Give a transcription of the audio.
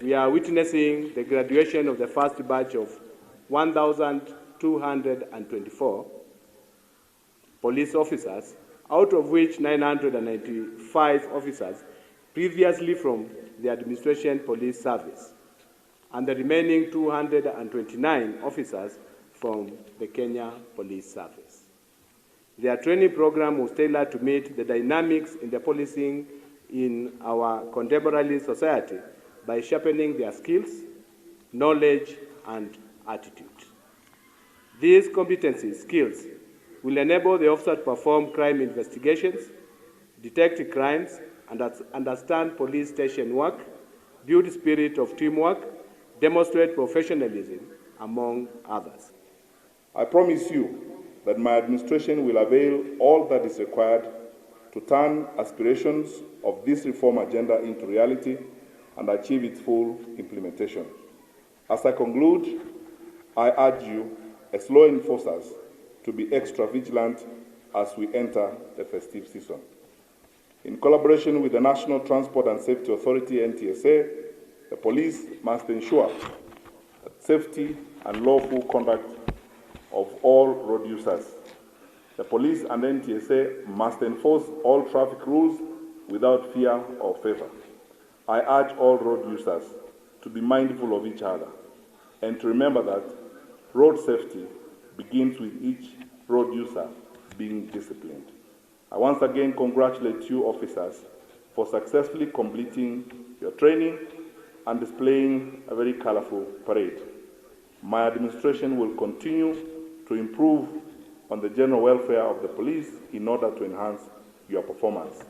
we are witnessing the graduation of the first batch of 1,224 police officers, out of which 995 officers previously from the Administration Police Service, and the remaining 229 officers from the Kenya Police Service. Their training program was tailored to meet the dynamics in the policing in our contemporary society by sharpening their skills, knowledge, and attitude. These competencies, skills, will enable the officer to perform crime investigations, detect crimes, and understand police station work, build spirit of teamwork, demonstrate professionalism, among others. I promise you that my administration will avail all that is required to turn aspirations of this reform agenda into reality and achieve its full implementation. As I conclude, I urge you, as law enforcers, to be extra vigilant as we enter the festive season. In collaboration with the National Transport and Safety Authority, NTSA, the police must ensure that safety and lawful conduct of all road users. The police and NTSA must enforce all traffic rules without fear or favor. I urge all road users to be mindful of each other and to remember that road safety begins with each road user being disciplined. I once again congratulate you officers for successfully completing your training and displaying a very colorful parade. My administration will continue to improve on the general welfare of the police in order to enhance your performance.